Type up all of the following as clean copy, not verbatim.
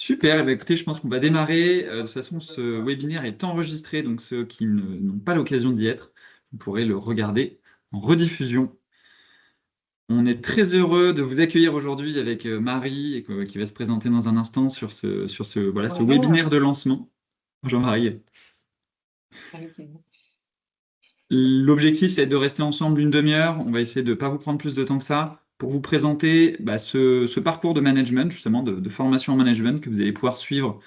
Super, eh bien, écoutez, je pense qu'on va démarrer. De toute façon, ce webinaire est enregistré, donc ceux qui n'ont pas l'occasion d'y être, vous pourrez le regarder en rediffusion. On est très heureux de vous accueillir aujourd'hui avec Marie, qui va se présenter dans un instant voilà, ce Bonjour. webinaire de lancement. Bonjour Marie. Effectivement. L'objectif, c'est de rester ensemble une demi-heure. On va essayer de ne pas vous prendre plus de temps que ça pour vous présenter ce parcours de management, justement, de formation en management que vous allez pouvoir suivre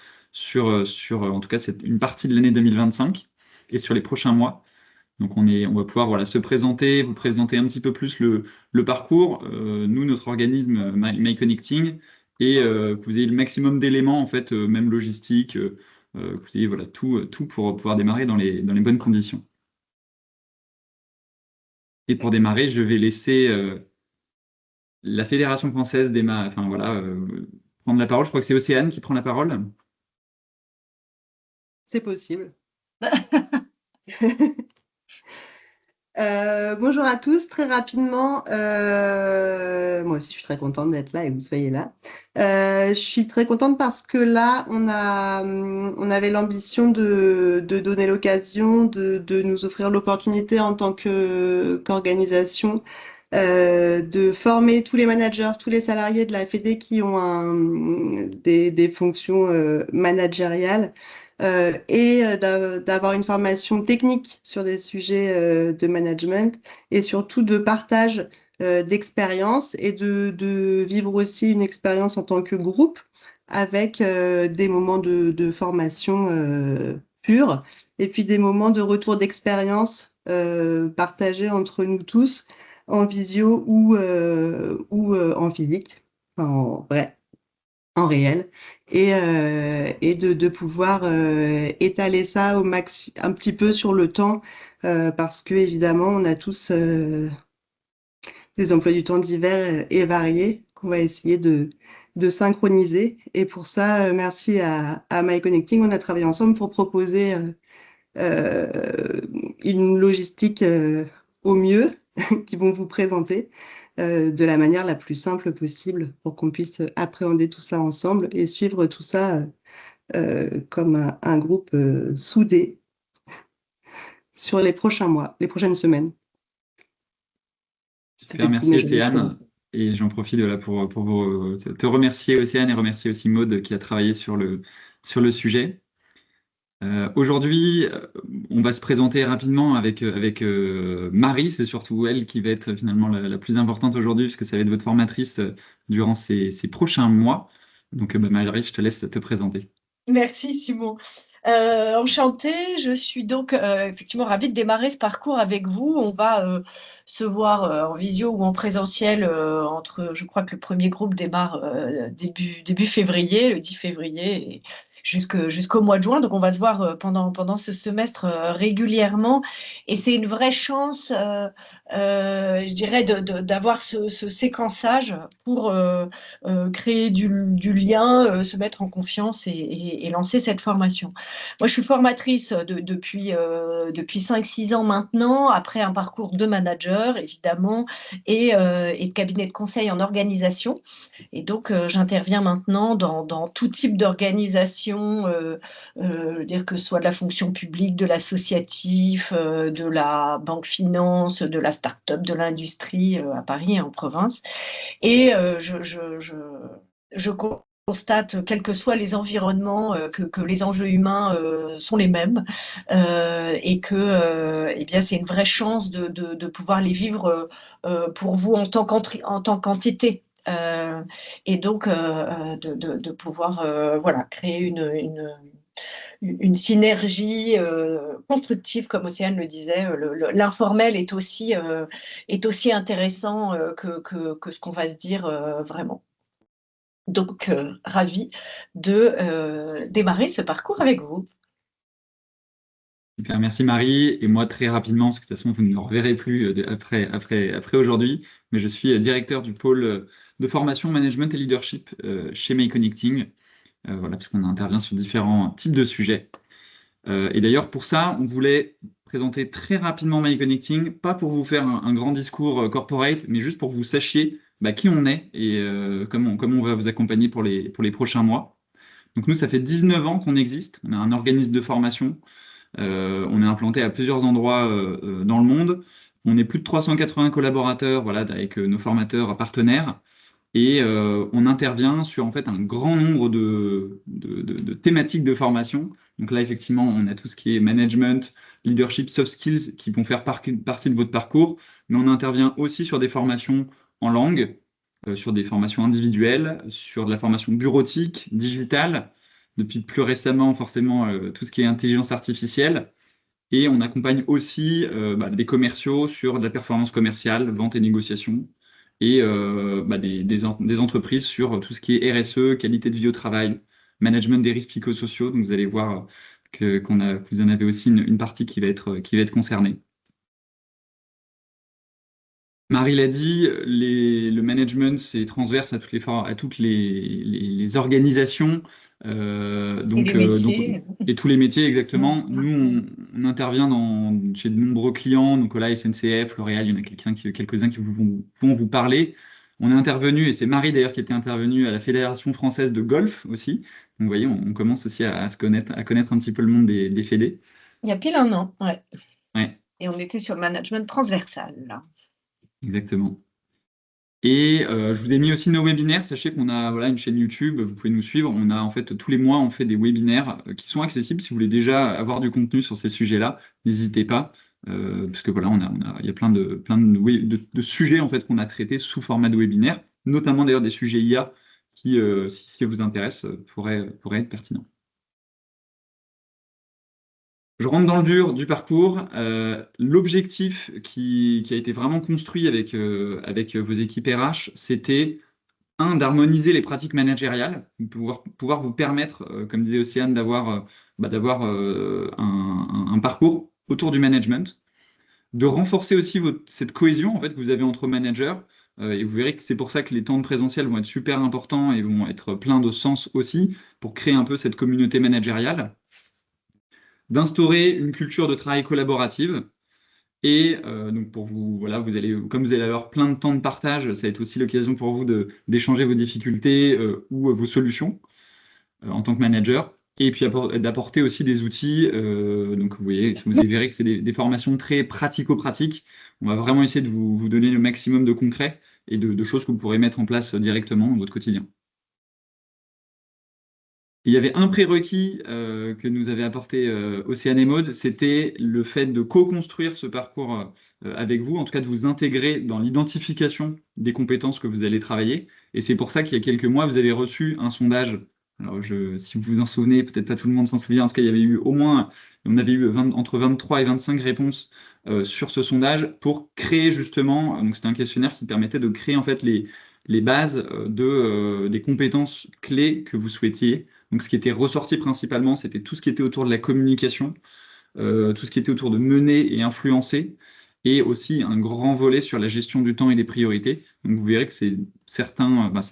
en tout cas, c'est une partie de l'année 2025 et sur les prochains mois. Donc, on va pouvoir voilà, se présenter, vous présenter un petit peu plus le parcours, nous, notre organisme MyConnecting, et que vous ayez le maximum d'éléments, en fait, même logistiques, que vous ayez voilà, tout pour pouvoir démarrer dans les bonnes conditions. Et pour démarrer, je vais laisser la Fédération française enfin voilà, prendre la parole. Je crois que c'est Océane qui prend la parole. C'est possible. Bonjour à tous, très rapidement, moi aussi je suis très contente d'être là et que vous soyez là. Je suis très contente parce que là, on avait l'ambition de donner l'occasion de nous offrir l'opportunité en tant qu'organisation de former tous les managers, tous les salariés de la Fédé qui ont des fonctions managériales et d'avoir une formation technique sur des sujets de management et surtout de partage d'expérience et de vivre aussi une expérience en tant que groupe avec des moments de formation pure et puis des moments de retour d'expérience partagés entre nous tous en visio ou en physique, enfin, en vrai, en réel, et de pouvoir étaler ça un petit peu sur le temps, parce que évidemment, on a tous des emplois du temps divers et variés qu'on va essayer de synchroniser. Et pour ça, merci à MyConnecting, on a travaillé ensemble pour proposer une logistique au mieux qu'ils vont vous présenter de la manière la plus simple possible pour qu'on puisse appréhender tout ça ensemble et suivre tout ça comme un groupe soudé sur les prochains mois, les prochaines semaines. Super, C'était tout, merci mais je laisse Pauline. Océane. Et j'en profite voilà, pour te remercier Océane et remercier aussi Maude qui a travaillé sur le sujet. Aujourd'hui, on va se présenter rapidement avec Marie. C'est surtout elle qui va être finalement la plus importante aujourd'hui, puisque ça va être votre formatrice durant ces prochains mois. Donc, Marie, je te laisse te présenter. Merci Simon. Enchantée, je suis donc effectivement ravie de démarrer ce parcours avec vous. On va se voir en visio ou en présentiel je crois que le premier groupe démarre début février, le 10 février, et jusqu'au mois de juin. Donc on va se voir pendant ce semestre régulièrement. Et c'est une vraie chance, je dirais, d'avoir ce séquençage pour créer du lien, se mettre en confiance et lancer cette formation. Moi, je suis formatrice depuis 5-6 ans maintenant, après un parcours de manager, évidemment, et de cabinet de conseil en organisation. Et donc, j'interviens maintenant dans tout type d'organisation, dire que ce soit de la fonction publique, de l'associatif, de la banque finance, de la start-up, de l'industrie à Paris et en province. Et je constate, quels que soient les environnements, que les enjeux humains sont les mêmes et que eh bien, c'est une vraie chance de pouvoir les vivre pour vous en tant qu'entité. Et donc, de pouvoir voilà, créer une synergie constructive, comme Océane le disait. L'informel est aussi intéressant que ce qu'on va se dire vraiment. Donc, ravie de démarrer ce parcours avec vous. Super, merci Marie. Et moi, très rapidement, parce que de toute façon, vous ne me reverrez plus après aujourd'hui, mais je suis directeur du pôle de formation, management et leadership chez May Connecting, voilà, puisqu'on intervient sur différents types de sujets. Et d'ailleurs, pour ça, on voulait présenter très rapidement My Connecting, pas pour vous faire un grand discours corporate, mais juste pour que vous sachiez qui on est et comment on va vous accompagner pour les prochains mois. Donc nous, ça fait 19 ans qu'on existe. On a un organisme de formation. On est implanté à plusieurs endroits dans le monde. On est plus de 380 collaborateurs, voilà, avec nos formateurs partenaires. Et on intervient sur en fait un grand nombre de thématiques de formation. Donc là, effectivement, on a tout ce qui est management, leadership, soft skills qui vont faire partie de votre parcours. Mais on intervient aussi sur des formations en langue, sur des formations individuelles, sur de la formation bureautique, digitale. Depuis plus récemment, forcément, tout ce qui est intelligence artificielle. Et on accompagne aussi des commerciaux sur de la performance commerciale, vente et négociation, et des entreprises sur tout ce qui est RSE, qualité de vie au travail, management des risques psychosociaux. Donc vous allez voir que vous en avez aussi une partie qui va être concernée. Marie l'a dit, le management, c'est transverse à toutes les organisations, Et les métiers. et tous les métiers Mm. exactement. Nous, on intervient chez de nombreux clients, donc là, SNCF, L'Oréal, il y en a quelques-uns qui vont vous parler. On est intervenu, et c'est Marie d'ailleurs qui était intervenue à la Fédération française de golf aussi. Donc vous voyez, on commence aussi à se connaître, à connaître un petit peu le monde des fédés. Il y a pile un an, ouais. Ouais, Et on était sur le management transversal, là. exactement. Et je vous ai mis aussi nos webinaires. Sachez qu'on a voilà, une chaîne YouTube, vous pouvez nous suivre. On a en fait tous les mois, on fait des webinaires qui sont accessibles. Si vous voulez déjà avoir du contenu sur ces sujets-là, n'hésitez pas. Parce que voilà, il y a plein de sujets en fait qu'on a traités sous format de webinaire, notamment d'ailleurs des sujets IA qui, si ça vous intéresse, pourraient être pertinents. Je rentre dans le dur du parcours. L'objectif qui a été vraiment construit avec vos équipes RH, c'était d'harmoniser les pratiques managériales, pouvoir vous permettre, comme disait Océane, d'avoir un parcours autour du management, de renforcer aussi cette cohésion en fait, que vous avez entre managers. Et vous verrez que c'est pour ça que les temps de présentiel vont être super importants et vont être pleins de sens aussi, pour créer un peu cette communauté managériale, d'instaurer une culture de travail collaborative. Et donc pour vous, voilà, comme vous allez avoir plein de temps de partage, ça va être aussi l'occasion pour vous d'échanger vos difficultés ou vos solutions en tant que manager. Et puis d'apporter aussi des outils. Donc vous voyez, si vous verrez que c'est des formations très pratico-pratiques, on va vraiment essayer de vous donner le maximum de concret et de choses que vous pourrez mettre en place directement dans votre quotidien. Il y avait un prérequis que nous avait apporté Océane et Maud, c'était le fait de co-construire ce parcours avec vous, en tout cas de vous intégrer dans l'identification des compétences que vous allez travailler. Et c'est pour ça qu'il y a quelques mois, vous avez reçu un sondage. Alors, si vous vous en souvenez, peut-être pas tout le monde s'en souvient, en tout cas, il y avait eu on avait eu entre 23 et 25 réponses sur ce sondage pour créer justement, donc c'était un questionnaire qui permettait de créer en fait les bases des compétences clés que vous souhaitiez. Donc, ce qui était ressorti principalement, c'était tout ce qui était autour de la communication, tout ce qui était autour de mener et influencer, et aussi un grand volet sur la gestion du temps et des priorités. Donc, vous verrez que c'est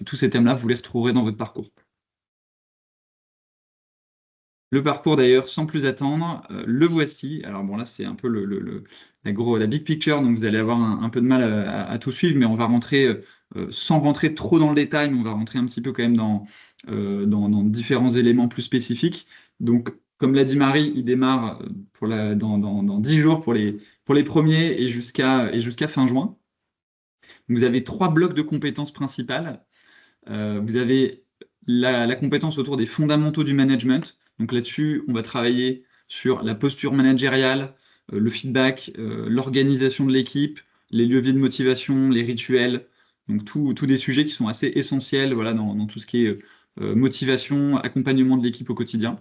tous ces thèmes-là, vous les retrouverez dans votre parcours. Le parcours d'ailleurs, sans plus attendre, le voici. Alors bon, là, c'est un peu la big picture, donc vous allez avoir un peu de mal à tout suivre, mais on va rentrer, sans rentrer trop dans le détail, mais on va rentrer un petit peu quand même dans différents éléments plus spécifiques. Donc, comme l'a dit Marie, il démarre dans 10 jours pour les premiers et jusqu'à fin juin. Vous avez 3 blocs de compétences principales. Vous avez la compétence autour des fondamentaux du management. Donc là-dessus, on va travailler sur la posture managériale, le feedback, l'organisation de l'équipe, les leviers de motivation, les rituels. Donc tous des sujets qui sont assez essentiels voilà, dans tout ce qui est motivation, accompagnement de l'équipe au quotidien.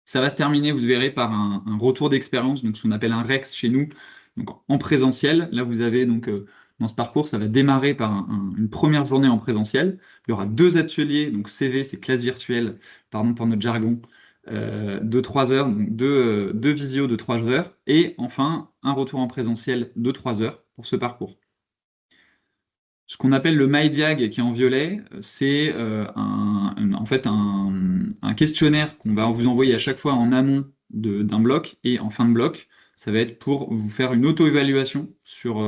Ça va se terminer, vous verrez, par un retour d'expérience, donc ce qu'on appelle un REX chez nous, donc en présentiel. Là, vous avez donc dans ce parcours, ça va démarrer par une première journée en présentiel. Il y aura 2 ateliers, donc CV, c'est classe virtuelle, pardon pour notre jargon, de 3 heures, donc deux visios de 3 heures, et enfin un retour en présentiel de 3 heures pour ce parcours. Ce qu'on appelle le MyDiag, qui est en violet, c'est en fait un questionnaire qu'on va vous envoyer à chaque fois en amont d'un bloc et en fin de bloc. Ça va être pour vous faire une auto-évaluation sur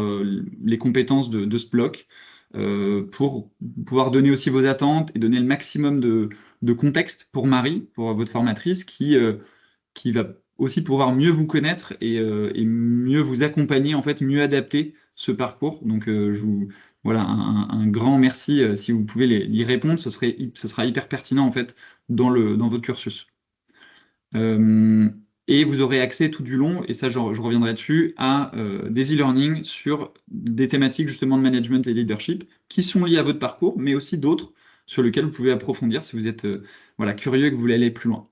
les compétences de ce bloc, pour pouvoir donner aussi vos attentes et donner le maximum de contexte pour Marie, pour votre formatrice, qui va aussi pouvoir mieux vous connaître et mieux vous accompagner, en fait, mieux adapter ce parcours. Donc, voilà, un grand merci. Si vous pouvez y répondre, ce sera hyper pertinent, en fait, dans votre cursus. Euh, et vous aurez accès tout du long, et ça je reviendrai dessus, à des e-learning sur des thématiques justement de management et leadership qui sont liées à votre parcours, mais aussi d'autres sur lesquels vous pouvez approfondir si vous êtes voilà, curieux et que vous voulez aller plus loin.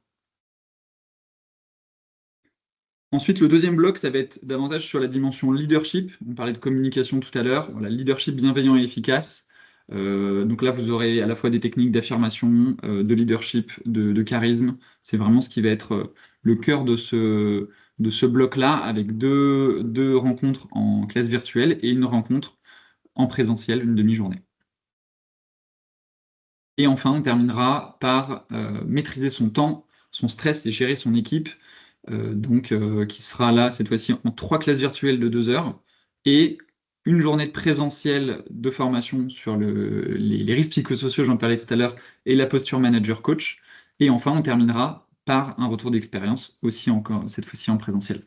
Ensuite, le deuxième bloc, ça va être davantage sur la dimension leadership. On parlait de communication tout à l'heure. Voilà, leadership bienveillant et efficace. Donc là, vous aurez à la fois des techniques d'affirmation, de leadership, de charisme. C'est vraiment ce qui va être le cœur de ce bloc-là, avec deux rencontres en classe virtuelle et une rencontre en présentiel, une demi-journée. Et enfin, on terminera par maîtriser son temps, son stress et gérer son équipe. Qui sera là cette fois-ci en 3 classes virtuelles de 2 heures et une journée de présentiel de formation sur les risques psychosociaux, j'en parlais tout à l'heure, et la posture manager coach. Et enfin, on terminera par un retour d'expérience, aussi encore, cette fois-ci en présentiel.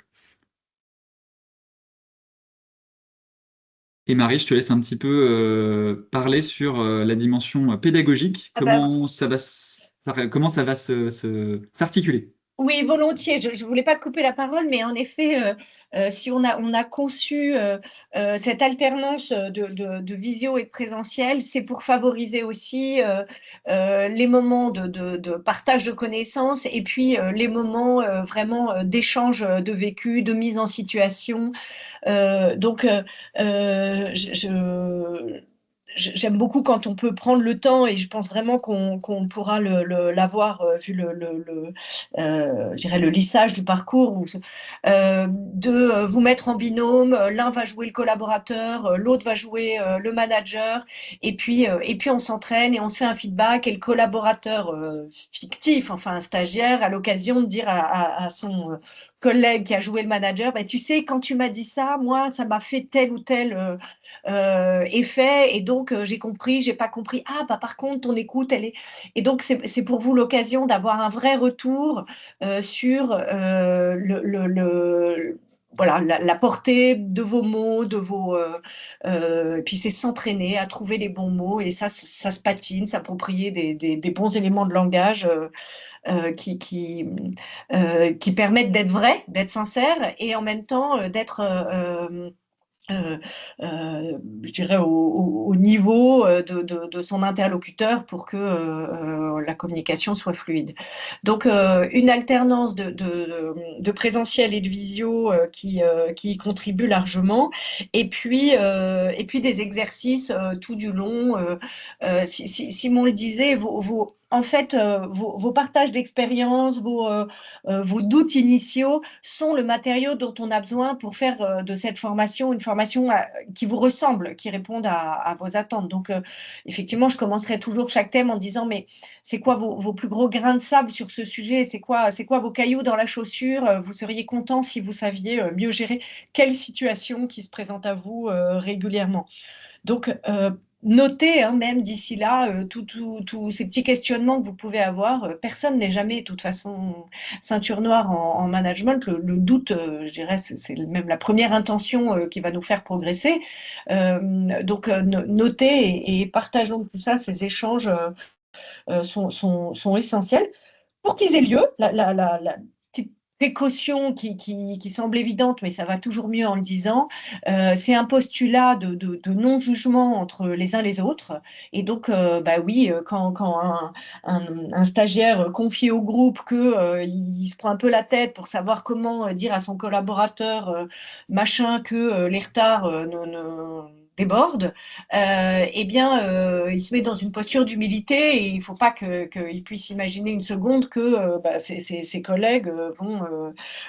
Et Marie, je te laisse un petit peu parler sur la dimension pédagogique, Ah bah, comment ça va s'articuler. oui, volontiers. Je ne voulais pas te couper la parole, mais en effet, si on a conçu cette alternance de visio et de présentiel, c'est pour favoriser aussi les moments de partage de connaissances et puis les moments vraiment d'échange de vécu, de mise en situation. J'aime beaucoup quand on peut prendre le temps et je pense vraiment qu'on pourra l'avoir vu je dirais le lissage du parcours de vous mettre en binôme. L'un va jouer le collaborateur, l'autre va jouer le manager et puis on s'entraîne et on se fait un feedback et le collaborateur fictif, enfin un stagiaire, a l'occasion de dire à son collègue qui a joué le manager, bah, tu sais, quand tu m'as dit ça, moi, ça m'a fait tel ou tel effet, et donc j'ai compris, j'ai pas compris. Ah, bah par contre, ton écoute, elle est. Et donc, c'est pour vous l'occasion d'avoir un vrai retour sur voilà, la portée de vos mots, et puis c'est s'entraîner à trouver les bons mots, et ça se patine, s'approprier des bons éléments de langage qui permettent d'être vrai, d'être sincère, et en même temps d'être je dirais au niveau de son interlocuteur pour que la communication soit fluide. Donc une alternance de présentiel et de visio qui y contribue largement, et puis des exercices tout du long. Simon le disait, en fait, vos partages d'expérience, vos doutes initiaux sont le matériau dont on a besoin pour faire de cette formation une formation qui vous ressemble, qui réponde à vos attentes. Donc, effectivement, je commencerai toujours chaque thème en disant, mais c'est quoi vos plus gros grains de sable sur ce sujet? C'est quoi vos cailloux dans la chaussure? Vous seriez content si vous saviez mieux gérer quelle situation qui se présente à vous régulièrement. Donc, notez même d'ici là tous ces petits questionnements que vous pouvez avoir. Personne n'est jamais, de toute façon, ceinture noire en management. Le doute, je dirais, c'est même la première intention qui va nous faire progresser. Donc, notez et partageons tout ça. Ces échanges sont essentiels pour qu'ils aient lieu. La petite précaution qui semble évidente, mais ça va toujours mieux en le disant, c'est un postulat de non-jugement entre les uns les autres. Et donc, bah oui, quand un stagiaire confie au groupe qu'il se prend un peu la tête pour savoir comment dire à son collaborateur machin que les retards ne déborde, eh bien, il se met dans une posture d'humilité, et il ne faut pas qu'il puisse imaginer une seconde que ses collègues vont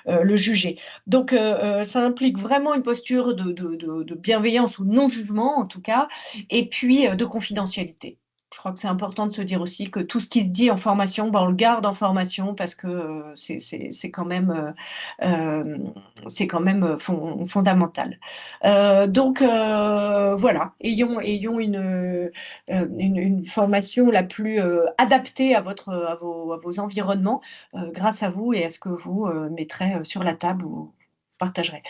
le juger. Donc, ça implique vraiment une posture de bienveillance ou de non-jugement, en tout cas, et puis de confidentialité. je crois que c'est important de se dire aussi que tout ce qui se dit en formation, ben, on le garde en formation parce que c'est quand même, fondamental. Donc voilà, ayons une formation la plus adaptée à vos environnements grâce à vous et à ce que vous mettrez sur la table ou partagerez.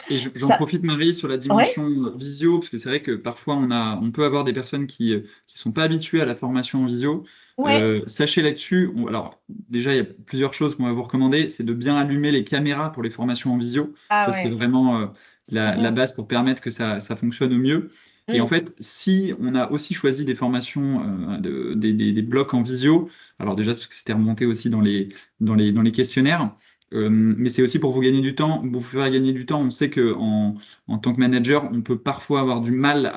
Et j'en Ça, profite, Marie, sur la ouais, dimension visio, parce que c'est vrai que parfois on peut avoir des personnes qui sont pas habituées à la formation en visio. ouais, Sachez là-dessus, alors déjà il y a plusieurs choses qu'on va vous recommander, c'est de bien allumer les caméras pour les formations en visio. ah Ça c'est ouais. vraiment la Mhm. base pour permettre que ça fonctionne au mieux. Et en Mm. fait, si on a aussi choisi des formations, des blocs en visio, alors déjà parce que c'était remonté aussi dans les questionnaires. Mais c'est aussi pour vous gagner du temps, vous faire gagner du temps. On sait que en tant que manager, on peut parfois avoir du mal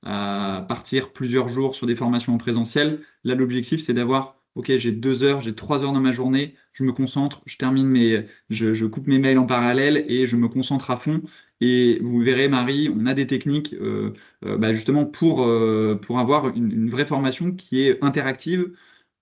à partir plusieurs jours sur des formations en présentiel. Là, l'objectif, c'est d'avoir, OK, j'ai 2 heures, j'ai 3 heures dans ma journée, je me concentre, je coupe mes mails en parallèle et je me concentre à fond. Et vous verrez, Marie, on a des techniques bah, justement pour avoir une vraie formation qui est interactive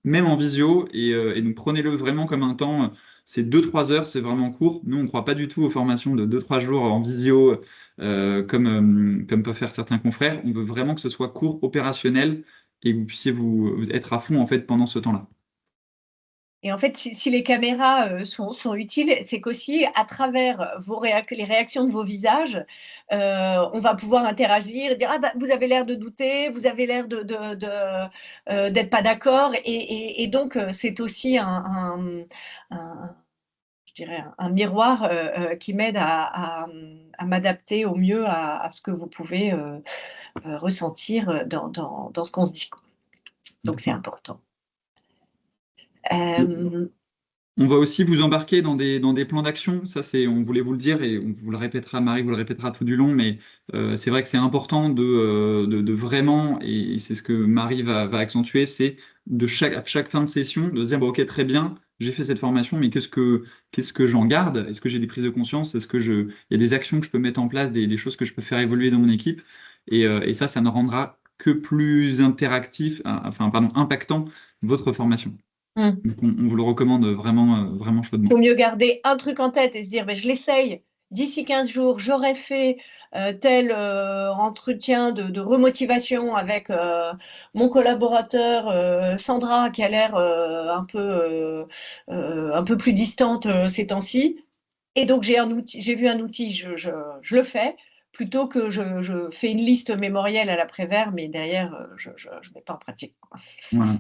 même en visio, et donc prenez-le vraiment comme un temps, c'est 2-3 heures, c'est vraiment court. Nous, on ne croit pas du tout aux formations de 2-3 jours en visio, comme peuvent faire certains confrères. On veut vraiment que ce soit court, opérationnel, et que vous puissiez vous être à fond en fait pendant ce temps-là. Et en fait, si les caméras sont utiles, c'est qu'aussi à travers les réactions de vos visages, on va pouvoir interagir et dire ah bah, vous avez l'air de douter, vous avez l'air d'être pas d'accord, et donc c'est aussi je dirais un miroir qui m'aide à m'adapter au mieux à ce que vous pouvez ressentir dans ce qu'on se dit. Donc c'est important. Euh, On va aussi vous embarquer dans des plans d'action. Ça, on voulait vous le dire et on vous le répétera, Marie vous le répétera tout du long, mais c'est vrai que c'est important de vraiment, et c'est ce que Marie va accentuer, c'est à chaque fin de session, de se dire, bon, ok, très bien, j'ai fait cette formation, mais qu'est-ce que j'en garde? Est-ce que j'ai des prises de conscience? Il y a des actions que je peux mettre en place, des choses que je peux faire évoluer dans mon équipe? Et ça ne rendra que plus interactif, enfin, pardon, impactant votre formation. hmm. Donc, on vous le recommande vraiment, vraiment chaudement. Faut mieux garder un truc en tête et se dire, ben, je l'essaye. D'ici 15 jours, j'aurai fait tel entretien de remotivation avec mon collaborateur Sandra, qui a l'air un peu plus distante ces temps-ci. Et donc, j'ai vu un outil, je le fais, plutôt que je fais une liste mémorielle à l'après-vert, mais derrière, je ne mets pas en pratique, quoi. Voilà.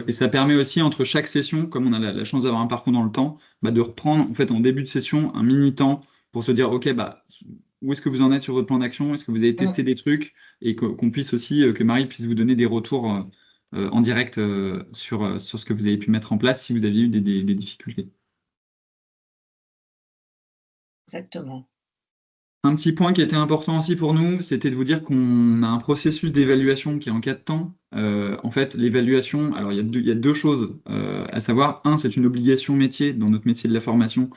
Et ça permet aussi, entre chaque session, comme on a la chance d'avoir un parcours dans le temps, bah, de reprendre en fait en début de session un mini temps pour se dire, OK, bah, où est-ce que vous en êtes sur votre plan d'action? Est-ce que vous avez testé des trucs? Et qu'on puisse aussi, que Marie puisse vous donner des retours en direct sur ce que vous avez pu mettre en place si vous aviez eu des difficultés. Exactement. Un petit point qui était important aussi pour nous, c'était de vous dire qu'on a un processus d'évaluation qui est en 4 temps. En fait, l'évaluation, alors il y a deux choses à savoir. Un, c'est une obligation métier dans notre métier de la formation.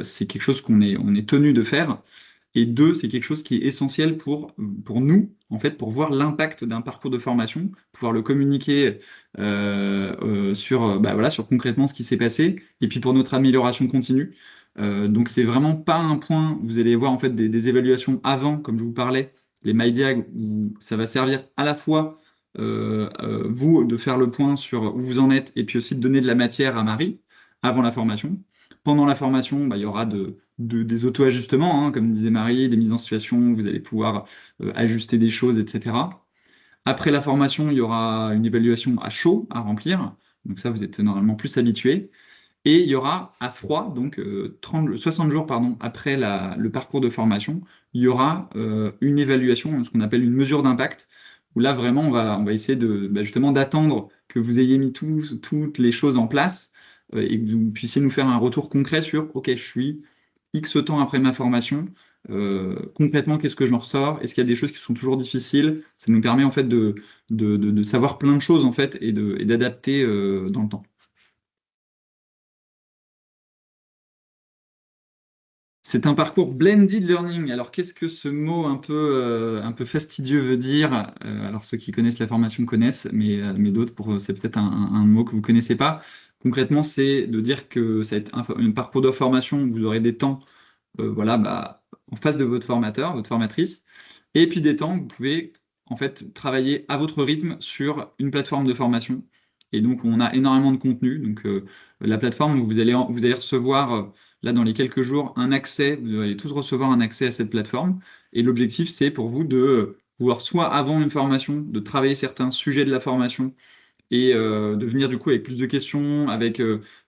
C'est quelque chose on est tenu de faire. Et deux, c'est quelque chose qui est essentiel pour nous, en fait, pour voir l'impact d'un parcours de formation, pouvoir le communiquer bah, voilà, sur concrètement ce qui s'est passé, et puis pour notre amélioration continue. Donc c'est vraiment pas un point, vous allez voir en fait des évaluations avant, comme je vous parlais, les MyDiag, où ça va servir à la fois vous de faire le point sur où vous en êtes, et puis aussi de donner de la matière à Marie avant la formation. Pendant la formation, bah, il y aura des auto-ajustements, hein, comme disait Marie, des mises en situation, vous allez pouvoir ajuster des choses, etc. Après la formation, il y aura une évaluation à chaud à remplir. Donc ça, vous êtes normalement plus habitué. Et il y aura à froid, donc 60 jours pardon, après le parcours de formation, il y aura une évaluation, ce qu'on appelle une mesure d'impact, où là vraiment on va essayer bah, justement d'attendre que vous ayez mis toutes les choses en place et que vous puissiez nous faire un retour concret sur OK, je suis X temps après ma formation, concrètement qu'est-ce que j'en ressors? Est-ce qu'il y a des choses qui sont toujours difficiles? Ça nous permet en fait de savoir plein de choses en fait et d'adapter dans le temps. C'est un parcours blended learning. Alors, qu'est-ce que ce mot un peu fastidieux veut dire? Alors, ceux qui connaissent la formation connaissent, mais d'autres, c'est peut-être un mot que vous connaissez pas. Concrètement, c'est de dire que ça va être un parcours de formation où vous aurez des temps, voilà, bah, en face de votre formateur, votre formatrice, et puis des temps où vous pouvez en fait travailler à votre rythme sur une plateforme de formation. Et donc, on a énormément de contenu. Donc, la plateforme, vous allez recevoir là, dans les quelques jours, un accès, vous allez tous recevoir un accès à cette plateforme. Et l'objectif, c'est pour vous de pouvoir, soit avant une formation, de travailler certains sujets de la formation et de venir du coup avec plus de questions, avec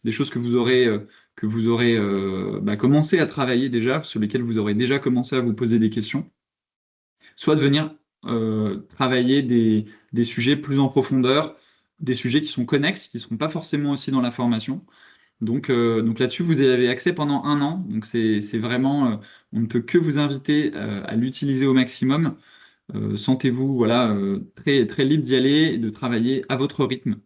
des choses que vous aurez bah, commencé à travailler déjà, sur lesquelles vous aurez déjà commencé à vous poser des questions, soit de venir travailler des sujets plus en profondeur, des sujets qui sont connexes, qui ne seront pas forcément aussi dans la formation. Donc là-dessus, vous avez accès pendant un an. Donc c'est vraiment, on ne peut que vous inviter à l'utiliser au maximum. Sentez-vous voilà, très, très libre d'y aller et de travailler à votre rythme.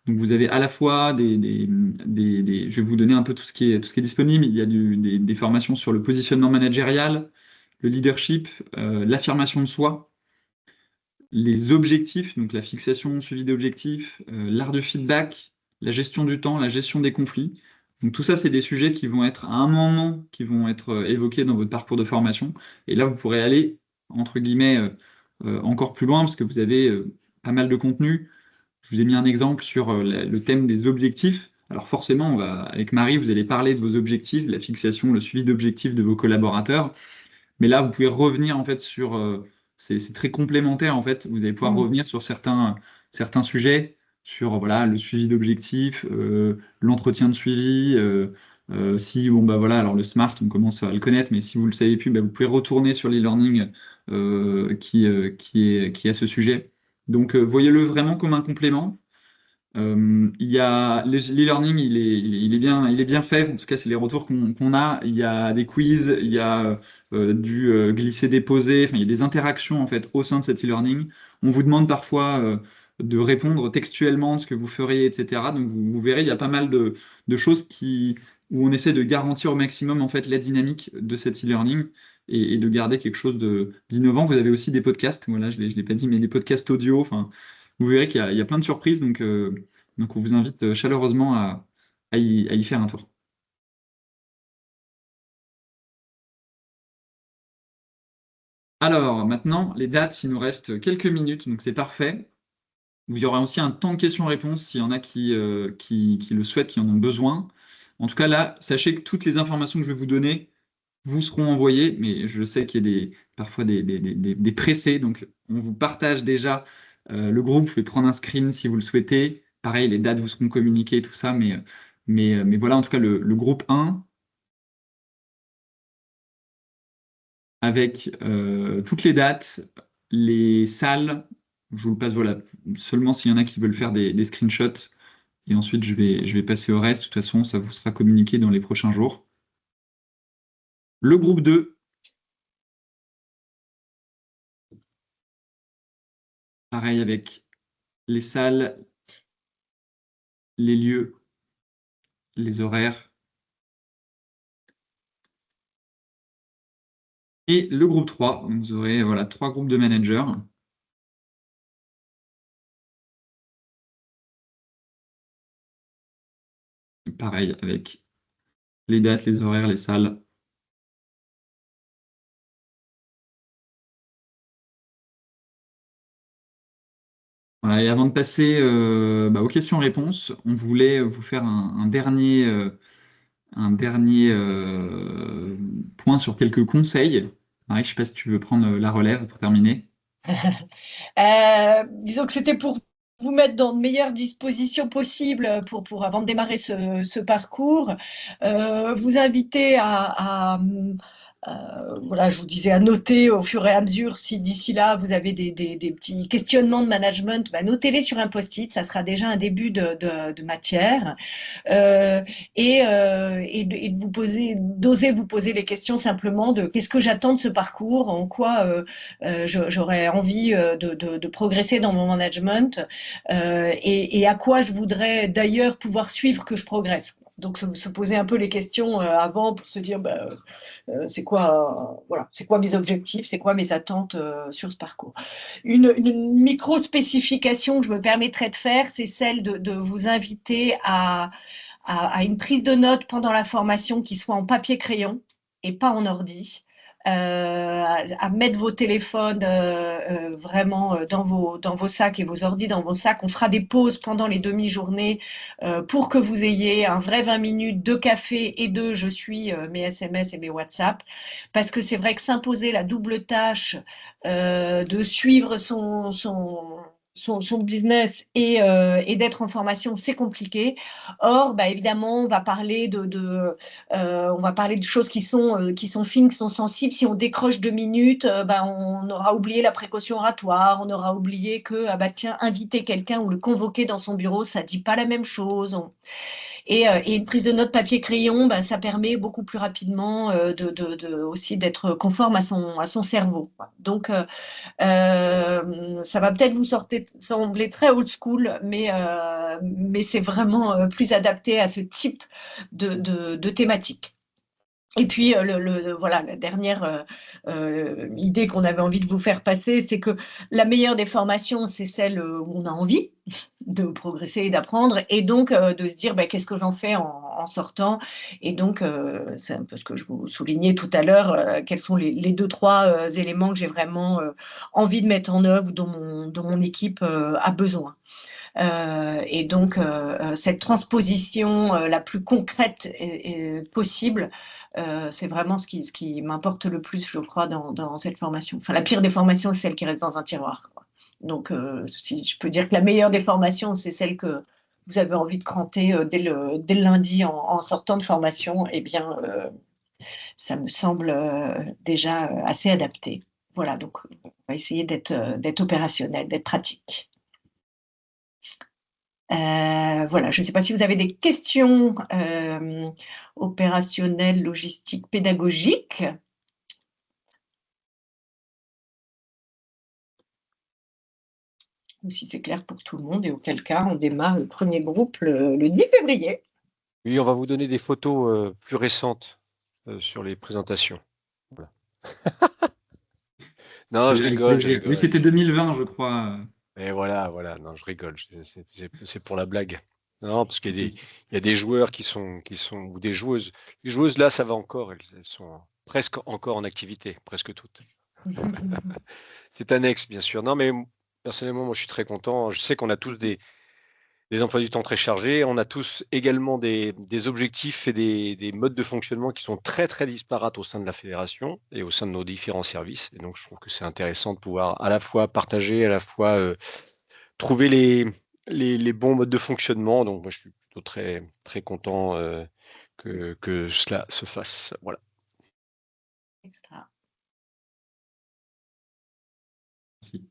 Donc vous avez à la fois je vais vous donner un peu tout ce qui est disponible. Il y a des formations sur le positionnement managérial, le leadership, l'affirmation de soi, les objectifs, donc la fixation, suivi d'objectifs, l'art de feedback, la gestion du temps, la gestion des conflits. Donc tout ça, c'est des sujets qui vont être à un moment, qui vont être évoqués dans votre parcours de formation. Et là, vous pourrez aller, entre guillemets, encore plus loin, parce que vous avez pas mal de contenu. Je vous ai mis un exemple sur le thème des objectifs. Alors forcément, avec Marie, vous allez parler de vos objectifs, la fixation, le suivi d'objectifs de vos collaborateurs. Mais là, vous pouvez revenir en fait sur. C'est très complémentaire en fait. Vous allez pouvoir Mm. revenir sur certains sujets, sur voilà, le suivi d'objectifs, l'entretien de suivi. Si, bon, bah voilà, alors le SMART, on commence à le connaître, mais si vous ne le savez plus, bah, vous pouvez retourner sur l'e-learning qui est à ce sujet. Donc, voyez-le vraiment comme un complément. Il y a l'e-learning, il est bien fait. En tout cas, c'est les retours qu'on a. Il y a des quiz, il y a du glisser-déposer. Enfin, il y a des interactions en fait au sein de cet e-learning. On vous demande parfois de répondre textuellement ce que vous feriez, etc. Donc, vous verrez, il y a pas mal de choses où on essaie de garantir au maximum en fait la dynamique de cet e-learning et de garder quelque chose d'innovant. Vous avez aussi des podcasts. Voilà, je l'ai pas dit, mais des podcasts audio. Enfin, vous verrez il y a plein de surprises, donc on vous invite chaleureusement à y faire un tour. Alors, maintenant, les dates, il nous reste quelques minutes, donc c'est parfait. Il y aura aussi un temps de questions-réponses s'il y en a qui le souhaitent, qui en ont besoin. En tout cas, là, sachez que toutes les informations que je vais vous donner vous seront envoyées, mais je sais qu'il y a parfois des pressés, donc on vous partage déjà le groupe, vous pouvez prendre un screen si vous le souhaitez. Pareil, les dates vous seront communiquées, tout ça, mais voilà, en tout cas, le groupe 1, avec toutes les dates, les salles, je vous le passe, voilà, seulement s'il y en a qui veulent faire des screenshots, et ensuite je vais passer au reste, de toute façon, ça vous sera communiqué dans les prochains jours. Le groupe 2, pareil avec les salles, les lieux, les horaires. Et le groupe 3, donc vous aurez voilà, 3 groupes de managers. Pareil avec les dates, les horaires, les salles. Voilà, et avant de passer aux questions-réponses, on voulait vous faire un dernier point sur quelques conseils. Marie, je ne sais pas si tu veux prendre la relève pour terminer. Disons que c'était pour vous mettre dans de meilleures dispositions possibles avant de démarrer ce parcours. Vous inviter voilà, je vous disais à noter au fur et à mesure si d'ici là vous avez des petits questionnements de management, notez-les sur un post-it, ça sera déjà un début de matière. Et de d'oser vous poser les questions simplement de qu'est-ce que j'attends de ce parcours, en quoi j'aurais envie de progresser dans mon management et à quoi je voudrais d'ailleurs pouvoir suivre que je progresse. Donc, se poser un peu les questions avant pour se dire c'est quoi, voilà, c'est quoi mes objectifs, c'est quoi mes attentes sur ce parcours. Une micro-spécification que je me permettrais de faire, c'est celle de vous inviter à une prise de notes pendant la formation qui soit en papier-crayon et pas en ordi. À mettre vos téléphones vraiment dans vos sacs et vos ordis dans vos sacs. On fera des pauses pendant les demi-journées pour que vous ayez un vrai 20 minutes de café et de je suis mes SMS et mes WhatsApp. Parce que c'est vrai que s'imposer la double tâche de suivre son business et d'être en formation, c'est compliqué. Or, évidemment, on va parler on va parler de choses qui sont fines, qui sont sensibles. Si on décroche 2 minutes, on aura oublié la précaution oratoire, on aura oublié que, tiens, inviter quelqu'un ou le convoquer dans son bureau, ça ne dit pas la même chose. Et une prise de notes papier-crayon, ça permet beaucoup plus rapidement aussi d'être conforme à son cerveau. Donc, ça va peut-être vous sembler très old school, mais c'est vraiment plus adapté à ce type de thématique. Et puis, voilà, la dernière idée qu'on avait envie de vous faire passer, c'est que la meilleure des formations, c'est celle où on a envie de progresser et d'apprendre, et donc de se dire qu'est-ce que j'en fais en sortant. Et donc, c'est un peu ce que je vous soulignais tout à l'heure, quels sont les 2-3 éléments que j'ai vraiment envie de mettre en œuvre, dont mon équipe a besoin. Et donc, cette transposition la plus concrète possible, c'est vraiment ce qui m'importe le plus, je crois, dans cette formation. Enfin, la pire des formations, c'est celle qui reste dans un tiroir, quoi. Donc, si je peux dire que la meilleure des formations, c'est celle que vous avez envie de cranter dès le lundi en sortant de formation, eh bien, ça me semble déjà assez adapté. Voilà, donc on va essayer d'être opérationnel, d'être pratique. Voilà, je ne sais pas si vous avez des questions opérationnelles, logistiques, pédagogiques. Ou si c'est clair pour tout le monde, et auquel cas on démarre le premier groupe le 10 février. Oui, on va vous donner des photos plus récentes sur les présentations. Voilà. Non, je rigole. Oui, c'était 2020, je crois. Et voilà, non, je rigole, c'est pour la blague. Non, parce qu'il y a des joueurs qui sont, ou des joueuses. Les joueuses, là, ça va encore, elles sont presque encore en activité, presque toutes. C'est annexe, bien sûr. Non, mais personnellement, moi, je suis très content. Je sais qu'on a tous des emplois du temps très chargés. On a tous également des objectifs et des modes de fonctionnement qui sont très, très disparates au sein de la fédération et au sein de nos différents services. Et donc, je trouve que c'est intéressant de pouvoir à la fois partager, à la fois trouver les bons modes de fonctionnement. Donc, moi, je suis plutôt très, très content que cela se fasse. Voilà. Extra. Merci.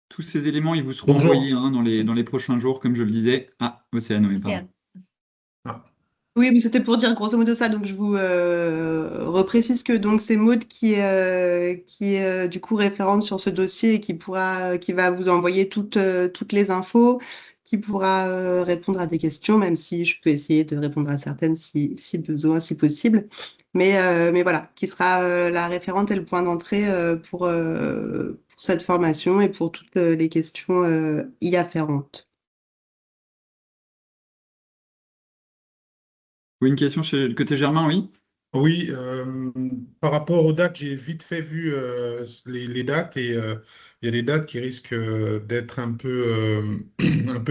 Tous ces éléments, ils vous seront envoyés dans les prochains jours, comme je le disais. Ah, Océane, oui, pardon. Oui, mais c'était pour dire grosso modo ça. Donc, je vous reprécise que donc c'est Maud qui est du coup référente sur ce dossier et qui va vous envoyer toutes les infos, qui pourra répondre à des questions, même si je peux essayer de répondre à certaines si besoin, si possible. Mais voilà, qui sera la référente et le point d'entrée pour cette formation et pour toutes les questions y afférentes. Oui, une question côté Germain, oui. Oui, par rapport aux dates, j'ai vite fait vu les dates et il y a des dates qui risquent d'être un peu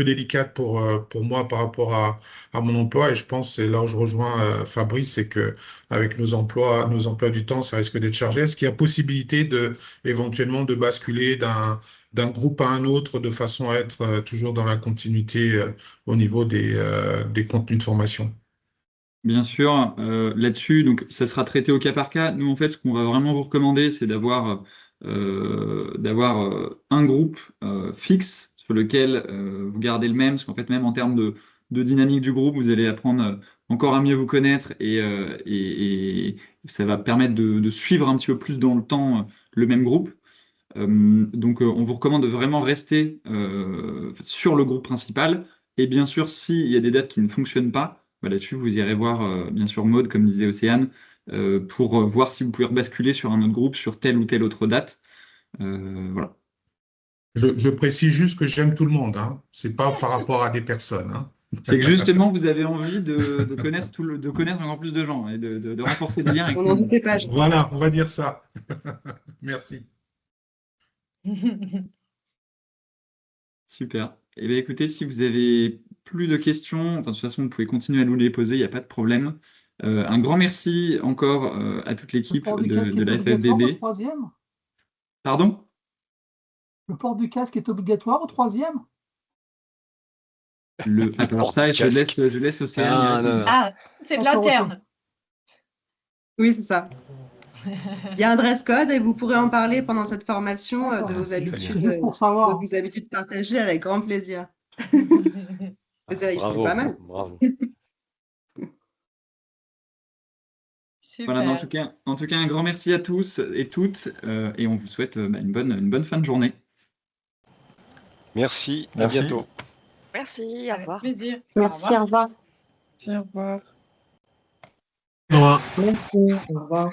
délicates pour moi par rapport à mon emploi et je pense que c'est là où je rejoins Fabrice, c'est que avec nos emplois du temps, ça risque d'être chargé. Est-ce qu'il y a possibilité éventuellement de basculer d'un groupe à un autre de façon à être toujours dans la continuité au niveau des contenus de formation? Bien sûr, là-dessus, donc ça sera traité au cas par cas. Nous, en fait, ce qu'on va vraiment vous recommander, c'est d'avoir un groupe fixe sur lequel vous gardez le même, parce qu'en fait, même en termes de dynamique du groupe, vous allez apprendre encore à mieux vous connaître et ça va permettre de suivre un petit peu plus dans le temps le même groupe. Donc, on vous recommande de vraiment rester sur le groupe principal. Et bien sûr, s'il y a des dates qui ne fonctionnent pas, bah, là-dessus, vous irez voir, bien sûr, Maud, comme disait Océane, pour voir si vous pouvez rebasculer sur un autre groupe, sur telle ou telle autre date. Voilà. Je précise juste que j'aime tout le monde, hein. C'est pas par rapport à des personnes, hein. C'est que justement, vous avez envie de connaître de connaître encore plus de gens et de renforcer des liens avec On tout n'en le monde. doutait pas. Voilà, on va dire ça. Merci. Super. Eh bien, écoutez, si vous avez plus de questions, enfin, de toute façon, vous pouvez continuer à nous les poser, il n'y a pas de problème. Un grand merci encore à toute Le l'équipe port du casque de est la obligatoire au FFBB. troisième? Pardon? Le port du casque est obligatoire au troisième? Alors ça, je laisse Océane y Ah, répondre. non. Ah, c'est de l'interne. Oui, c'est ça. Il y a un dress code et vous pourrez en parler pendant cette formation de D'accord, vos c'est habitudes, juste pour de savoir. vos habitudes partagées avec grand plaisir. C'est vrai, c'est Bravo, pas mal. bravo. Voilà, mais Super. en tout cas, un grand merci à tous et toutes, et on vous souhaite une bonne fin de journée. Merci, à Merci. bientôt. Merci, au Avec revoir. plaisir. Merci, au revoir. Au revoir. Au revoir. Merci. Au revoir.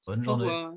Bonne Au journée. revoir.